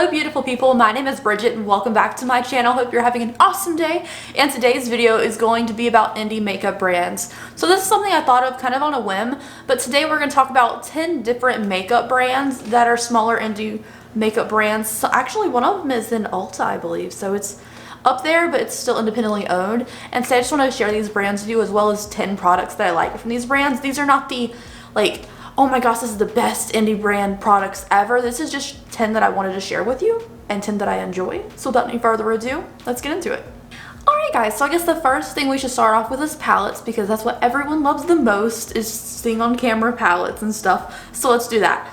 Hello beautiful people, my name is Bridget and welcome back to my channel. Hope you're having an awesome day, and today's video is going to be about indie makeup brands. So this is something I thought of kind of on a whim, but today we're going to talk about 10 different makeup brands that are smaller indie makeup brands. So actually one of them is in Ulta, I believe, so it's up there but it's still independently owned. And so I just want to share these brands with you, as well as 10 products that I like from these brands. These are not the like, oh my gosh, this is the best indie brand products ever. This is just 10 that I wanted to share with you and 10 that I enjoy. So without any further ado, let's get into it. Alright guys, so I guess the first thing we should start off with is palettes, because that's what everyone loves the most, is seeing on camera palettes and stuff. So let's do that.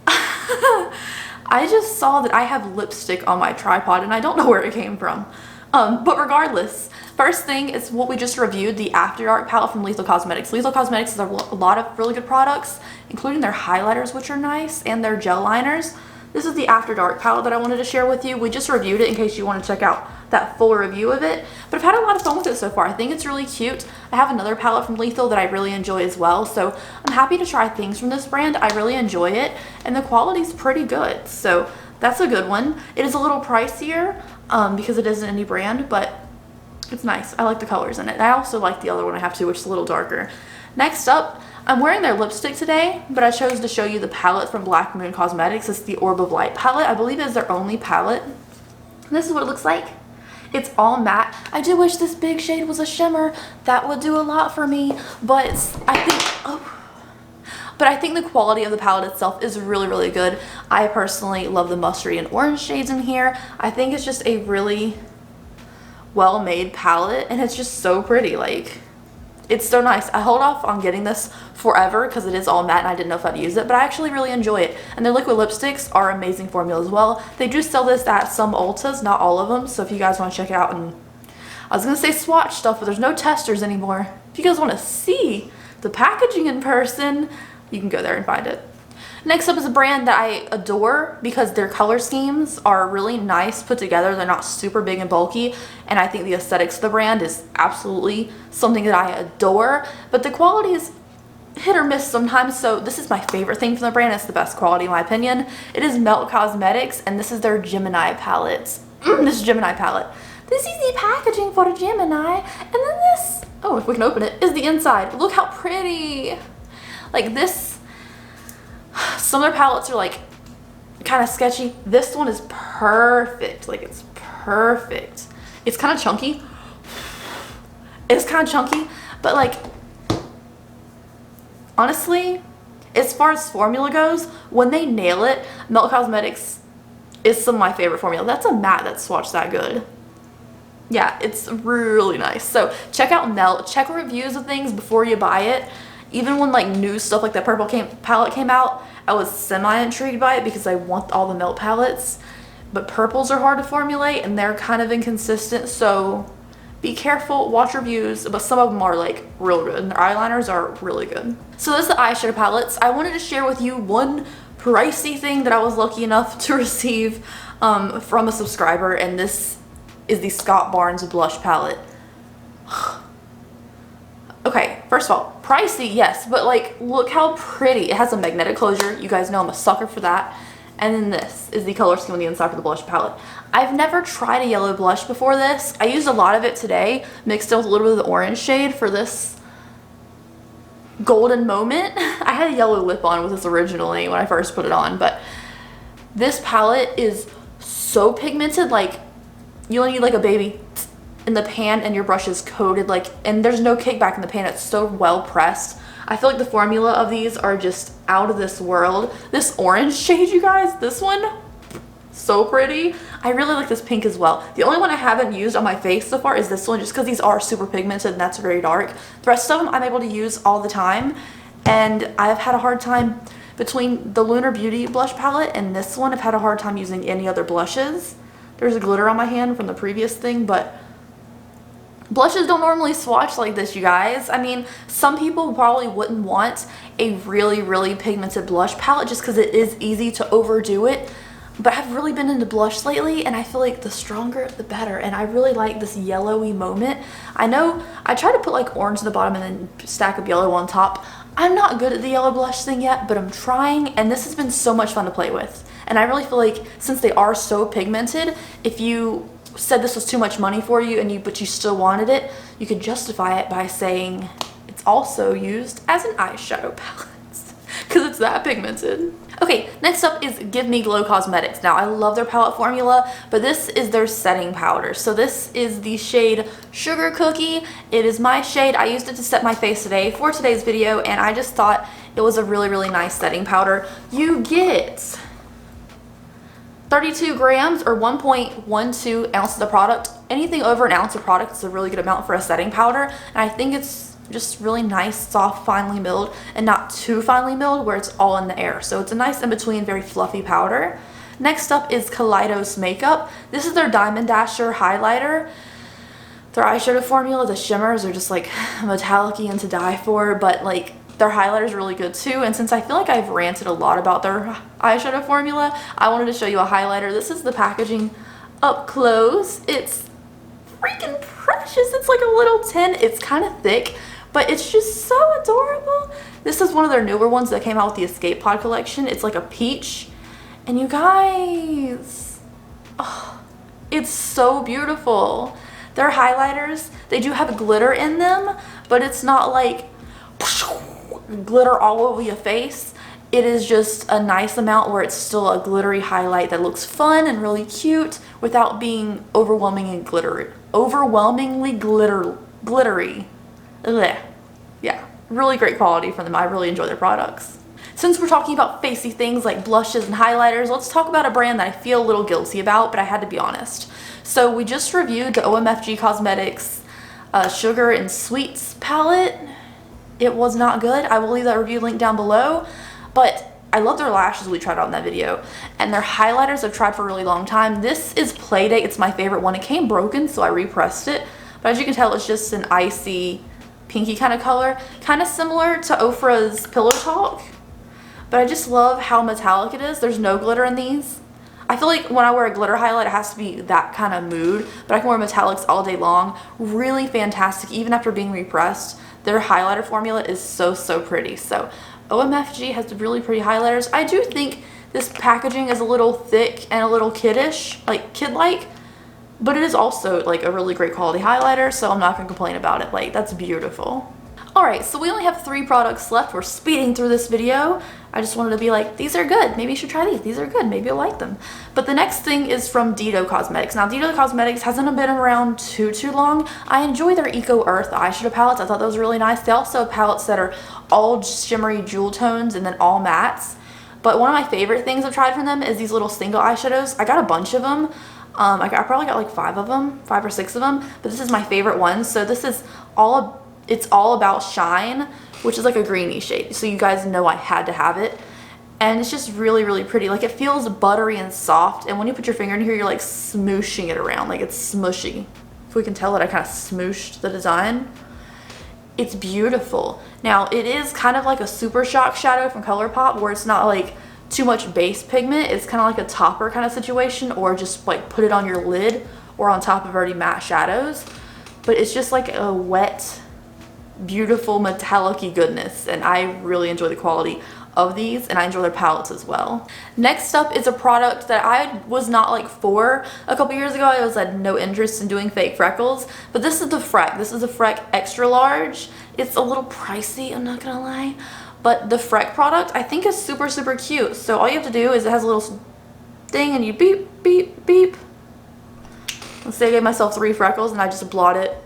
I just saw that I have lipstick on my tripod and I don't know where it came from. But regardless, first thing is what we just reviewed, the After Dark palette from Lethal Cosmetics. Lethal Cosmetics has a lot of really good products, including their highlighters, which are nice, and their gel liners. This is the After Dark palette that I wanted to share with you. We just reviewed it in case you want to check out that full review of it. But I've had a lot of fun with it so far. I think it's really cute. I have another palette from Lethal that I really enjoy as well. So I'm happy to try things from this brand. I really enjoy it, and the quality's pretty good. So that's a good one. It is a little pricier because it is an indie brand, but it's nice. I like the colors in it. I also like the other one I have too, which is a little darker. Next up, I'm wearing their lipstick today, but I chose to show you the palette from Black Moon Cosmetics. It's the Orb of Light palette. I believe it is their only palette. This is what it looks like. It's all matte. I do wish this big shade was a shimmer. That would do a lot for me, but I think the quality of the palette itself is really, really good. I personally love the mustardy and orange shades in here. I think it's just a really well-made palette, and it's just so pretty. Like, it's so nice. I hold off on getting this forever because it is all matte and I didn't know if I'd use it, but I actually really enjoy it. And their liquid lipsticks are amazing formula as well. They do sell this at some Ultas, not all of them, so if you guys want to check it out, and I was gonna say swatch stuff, but there's no testers anymore. If you guys want to see the packaging in person, you can go there and find it. Next up is a brand that I adore because their color schemes are really nice put together. They're not super big and bulky, and I think the aesthetics of the brand is absolutely something that I adore, but the quality is hit or miss sometimes. So this is my favorite thing from the brand. It's the best quality in my opinion. It is Melt Cosmetics, and this is their Gemini palettes. This Gemini palette. This is the packaging for the Gemini, and then this, oh, if we can open it, is the inside. Look how pretty. Like this, some of their palettes are like kind of sketchy. This one is perfect. Like, it's perfect. It's kind of chunky. It's kind of chunky, but like, honestly, as far as formula goes, when they nail it, Melt Cosmetics is some of my favorite formula. That's a matte that swatched that good. Yeah, it's really nice. So check out Melt. Check reviews of things before you buy it. Even when like new stuff like that purple palette came out, I was semi-intrigued by it because I want all the Melt palettes. But purples are hard to formulate and they're kind of inconsistent, so be careful, watch reviews, but some of them are like real good, and their eyeliners are really good. So this is the eyeshadow palettes. I wanted to share with you one pricey thing that I was lucky enough to receive from a subscriber, and this is the Scott Barnes blush palette. Okay, first of all, pricey, yes, but like, look how pretty. It has a magnetic closure. You guys know I'm a sucker for that. And then this is the color scheme on the inside for the blush palette. I've never tried a yellow blush before this. I used a lot of it today, mixed in with a little bit of the orange shade for this golden moment. I had a yellow lip on with this originally when I first put it on, but this palette is so pigmented. Like, you only need like a baby in the pan and your brush is coated, like, and there's no kickback in the pan. It's so well pressed. I feel like the formula of these are just out of this world. This orange shade, you guys, this one, so pretty. I really like this pink as well. The only one I haven't used on my face so far is this one, just because these are super pigmented and that's very dark. The rest of them I'm able to use all the time, and I've had a hard time between the Lunar Beauty blush palette and this one. I've had a hard time using any other blushes. There's a glitter on my hand from the previous thing, but blushes don't normally swatch like this, you guys. I mean, some people probably wouldn't want a really, really pigmented blush palette just because it is easy to overdo it. But I've really been into blush lately, and I feel like the stronger, the better. And I really like this yellowy moment. I know I try to put like orange at the bottom and then stack up yellow on top. I'm not good at the yellow blush thing yet, but I'm trying, and this has been so much fun to play with. And I really feel like since they are so pigmented, if you said this was too much money for you but you still wanted it, you could justify it by saying it's also used as an eyeshadow palette because it's that pigmented. Okay, next up is Give Me Glow Cosmetics. Now, I love their palette formula, but this is their setting powder. So this is the shade Sugar Cookie. It is my shade. I used it to set my face today for today's video, and I just thought it was a really, really nice setting powder. You get 32 grams or 1.12 ounces of product. Anything over an ounce of product is a really good amount for a setting powder, and I think it's just really nice, soft, finely milled, and not too finely milled where it's all in the air. So it's a nice in-between, very fluffy powder. Next up is Kaleidos Makeup. This is their Diamond Dasher highlighter. Their eyeshadow formula, the shimmers are just like metallic-y and to die for, but like their highlighter is really good too. And since I feel like I've ranted a lot about their eyeshadow formula, I wanted to show you a highlighter. This is the packaging up close. It's freaking precious. It's like a little tin. It's kind of thick, but it's just so adorable. This is one of their newer ones that came out with the Escape Pod collection. It's like a peach. And you guys, oh, it's so beautiful. Their highlighters, they do have glitter in them, but it's not like glitter all over your face. It is just a nice amount where it's still a glittery highlight that looks fun and really cute without being overwhelmingly glittery. Ugh. Yeah, really great quality from them. I really enjoy their products. Since we're talking about facey things like blushes and highlighters, let's talk about a brand that I feel a little guilty about, but I had to be honest. So we just reviewed the OMF Cosmetics Sugar and Sweets palette. It was not good. I will leave that review link down below, but I love their lashes we tried out in that video, and their highlighters I've tried for a really long time. This is Playdate. It's my favorite one. It came broken, so I repressed it, but as you can tell, it's just an icy pinky kind of color, kind of similar to Ofra's Pillow Talk, but I just love how metallic it is. There's no glitter in these. I feel like when I wear a glitter highlight, it has to be that kind of mood, but I can wear metallics all day long. Really fantastic, even after being repressed. Their highlighter formula is so pretty. So OMFG has really pretty highlighters. I do think this packaging is a little thick and a little kiddish, like kid-like, but it is also like a really great quality highlighter, so I'm not gonna complain about it. Like, that's beautiful. Alright, so we only have 3 products left. We're speeding through this video. I just wanted to be like, these are good. Maybe you should try these. These are good. Maybe you'll like them. But the next thing is from Depop Cosmetics. Now, Depop Cosmetics hasn't been around too long. I enjoy their Eco Earth eyeshadow palettes. I thought those were really nice. They also have palettes that are all shimmery jewel tones and then all mattes. But one of my favorite things I've tried from them is these little single eyeshadows. I got a bunch of them. I probably got like 5 of them, 5 or 6 of them. But this is my favorite one. So this is it's all about Shine, which is like a greeny shade. So you guys know I had to have it. And it's just really pretty. Like, it feels buttery and soft. And when you put your finger in here, you're like smooshing it around. Like, it's smushy. If we can tell that I kind of smooshed the design. It's beautiful. Now, it is kind of like a Super Shock shadow from Colourpop, where it's not like too much base pigment. It's kind of like a topper kind of situation, or just like put it on your lid or on top of already matte shadows. But it's just like a wet, beautiful metallic-y goodness, and I really enjoy the quality of these, and I enjoy their palettes as well. Next up is a product that I was not like for a couple years ago. I had no interest in doing fake freckles, but this is the Freck. This is a Freck extra large. It's a little pricey, I'm not gonna lie, but the Freck product I think is super cute. So all you have to do is it has a little thing and you beep. Let's say I gave myself 3 freckles and I just blot it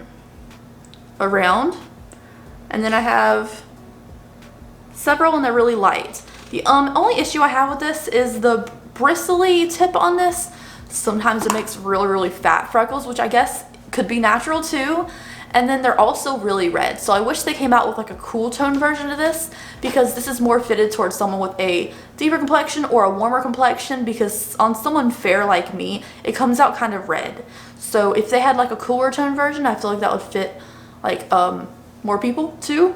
around. And then I have several and they're really light. The only issue I have with this is the bristly tip on this. Sometimes it makes really fat freckles, which I guess could be natural too. And then they're also really red. So I wish they came out with like a cool tone version of this, because this is more fitted towards someone with a deeper complexion or a warmer complexion, because on someone fair like me, it comes out kind of red. So if they had like a cooler tone version, I feel like that would fit like more people too,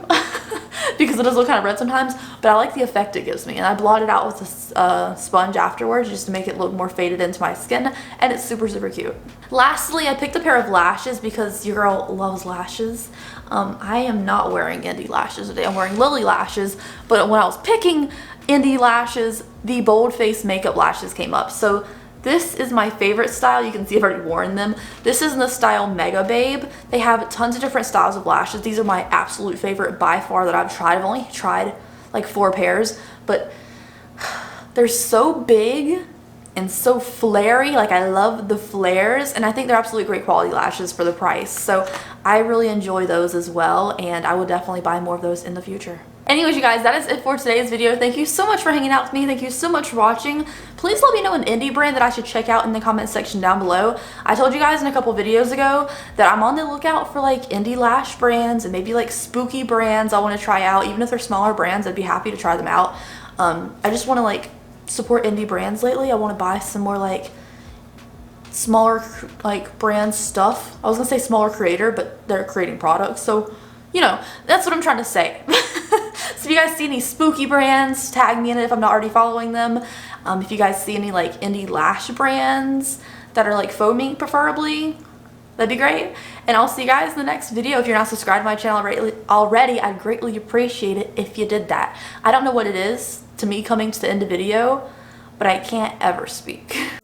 because it does look kind of red sometimes, but I like the effect it gives me. And I blotted out with a sponge afterwards just to make it look more faded into my skin, and it's super cute. Lastly, I picked a pair of lashes because your girl loves lashes. I am not wearing Indie lashes today. I'm wearing Lily lashes, but when I was picking indie lashes, the bold face makeup lashes came up. So this is my favorite style. You can see I've already worn them. This is in the style Mega Babe. They have tons of different styles of lashes. These are my absolute favorite by far that I've tried. I've only tried like 4 pairs, but they're so big and so flary. Like, I love the flares, and I think they're absolutely great quality lashes for the price. So I really enjoy those as well, and I will definitely buy more of those in the future. Anyways, you guys, that is it for today's video. Thank you so much for hanging out with me. Thank you so much for watching. Please let me know an indie brand that I should check out in the comment section down below. I told you guys in a couple videos ago that I'm on the lookout for like indie lash brands and maybe like spooky brands I want to try out. Even if they're smaller brands, I'd be happy to try them out. I just want to like support indie brands lately. I want to buy some more like smaller like brand stuff. I was gonna say smaller creator, but they're creating products, so you know, that's what I'm trying to say. So if you guys see any spooky brands, tag me in it if I'm not already following them. If you guys see any like indie lash brands that are like foaming preferably, that'd be great. And I'll see you guys in the next video. If you're not subscribed to my channel already, I'd greatly appreciate it if you did that. I don't know what it is to me coming to the end of video, but I can't ever speak.